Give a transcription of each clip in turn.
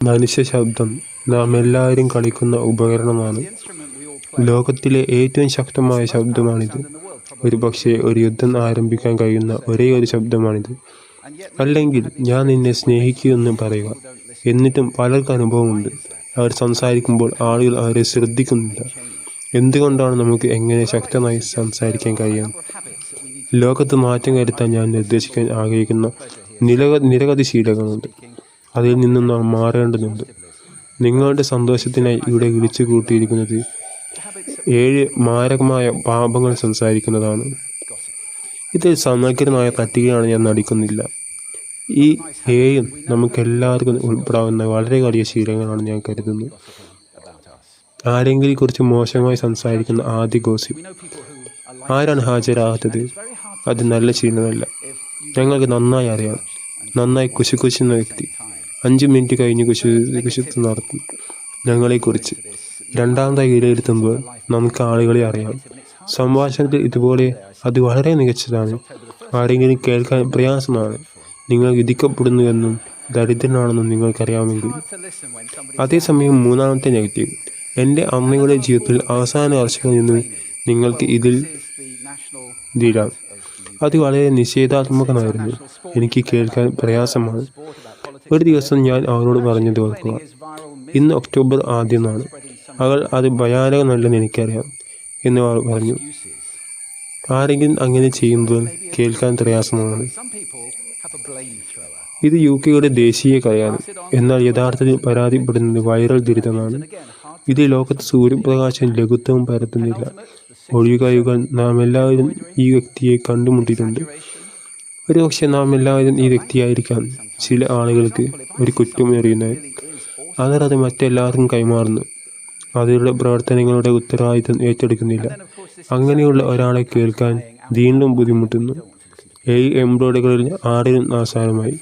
മനുഷ്യ ശബ്ദം നാം എല്ലാവരും കളിക്കുന്ന ഉപകരണമാണ്. ലോകത്തിലെ ഏറ്റവും ശക്തമായ ശബ്ദമാണിത്. ഒരുപക്ഷേ ഒരു യുദ്ധം ആരംഭിക്കാൻ കഴിയുന്ന ഒരേയൊരു ശബ്ദമാണിത്. അല്ലെങ്കിൽ ഞാൻ നിന്നെ സ്നേഹിക്കുമെന്ന് പറയുക. എന്നിട്ടും പലർക്കും അനുഭവമുണ്ട്. അവർ സംസാരിക്കുമ്പോൾ ആളുകൾ അവരെ ശ്രദ്ധിക്കുന്നില്ല. എന്തുകൊണ്ടാണ് നമുക്ക് എങ്ങനെ ശക്തമായി സംസാരിക്കാൻ കഴിയാം? ലോകത്ത് മാറ്റം വരുത്താൻ ഞാൻ നിർദ്ദേശിക്കാൻ ആഗ്രഹിക്കുന്ന നിരവധി ശീലങ്ങളുണ്ട്. അതിൽ നിന്നും നാം മാറേണ്ടതുണ്ട്. നിങ്ങളുടെ സന്തോഷത്തിനായി ഇവിടെ വിളിച്ചു കൂട്ടിയിരിക്കുന്നത് 7 മാരകമായ പാപങ്ങൾ സംസാരിക്കുന്നതാണ്. ഇതിൽ സമഗ്രമായ പട്ടികയാണ് ഞാൻ നടിക്കുന്നില്ല. ഈ 7 നമുക്കെല്ലാവർക്കും ഉൾപ്പെടാവുന്ന വളരെ വലിയ ശീലങ്ങളാണ് ഞാൻ കരുതുന്നു. ആരെങ്കിലും കുറിച്ച് മോശമായി സംസാരിക്കുന്ന ആദ്യ ഗോസിപ്പ്. ആരാണ് ഹാജരാകാത്തത്? അത് നല്ല ശീലമല്ല. ഞങ്ങൾക്ക് നന്നായി അറിയാം. നന്നായി കുശുകുശുന്ന വ്യക്തി 5 മിനിറ്റ് കഴിഞ്ഞ് കുശുത്ത് നടത്തും ഞങ്ങളെക്കുറിച്ച്. രണ്ടാമതായി വിലയിരുത്തുമ്പോൾ നമുക്ക് ആളുകളെ അറിയാം. സംഭാഷണത്തിൽ ഇതുപോലെ അത് വളരെ മികച്ചതാണ്. ആരെങ്കിലും കേൾക്കാൻ പ്രയാസമാണ്. നിങ്ങൾ വിധിക്കപ്പെടുന്നുവെന്നും ദരിദ്രനാണെന്നും നിങ്ങൾക്കറിയാമെങ്കിൽ. അതേസമയം മൂന്നാമത്തെ നെഗറ്റീവ്. എൻ്റെ അമ്മയുടെ ജീവിതത്തിൽ അവസാന വർഷങ്ങളിൽ നിന്ന് നിങ്ങൾക്ക് ഇതിൽ തീരാം. അത് വളരെ നിഷേധാത്മകമായിരുന്നു. എനിക്ക് കേൾക്കാൻ പ്രയാസമാണ്. ഒരു ദിവസം ഞാൻ അവളോട് പറഞ്ഞത് ഓർക്കുക. ഇന്ന് ഒക്ടോബർ 1 അവൾ അത് ഭയാനകമല്ലെന്ന് എനിക്കറിയാം എന്ന് അവൾ പറഞ്ഞു. ആരെങ്കിലും അങ്ങനെ ചെയ്യുമ്പോൾ കേൾക്കാൻ പ്രയാസമാണ്. ഇത് UK ദേശീയ കളിയാണ്. എന്നാൽ യഥാർത്ഥത്തിൽ പരാതിപ്പെടുന്നത് വൈറൽ ദുരിതമാണ്. ഇത് ലോകത്ത് സൂര്യപ്രകാശം ലഘുത്വവും പരത്തുന്നില്ല. ഒഴികഴിവുകൾ നാം എല്ലാവരും ഈ വ്യക്തിയെ കണ്ടുമുട്ടിയിട്ടുണ്ട്. ഒരുപക്ഷെ നാം എല്ലാവരും ഈ വ്യക്തിയായിരിക്കാം. ചില ആളുകൾക്ക് ഒരു കുറ്റം എറിയുന്നത് അവർ അത് മറ്റെല്ലാവർക്കും കൈമാറുന്നു. അവരുടെ പ്രവർത്തനങ്ങളുടെ ഉത്തരവാദിത്തം ഏറ്റെടുക്കുന്നില്ല. അങ്ങനെയുള്ള ഒരാളെ കേൾക്കാൻ വീണ്ടും ബുദ്ധിമുട്ടുന്നു. 7 എംബ്രോയിഡറികളിൽ 6 ആസാരമായി.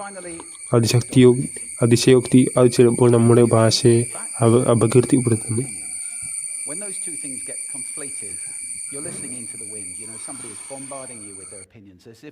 അതിശയോക്തി അത് ചിലപ്പോൾ നമ്മുടെ ഭാഷയെ അപകീർത്തിപ്പെടുത്തുന്നു. When those two things get conflated, you're listening into the wind. Somebody is bombarding you with their opinions as if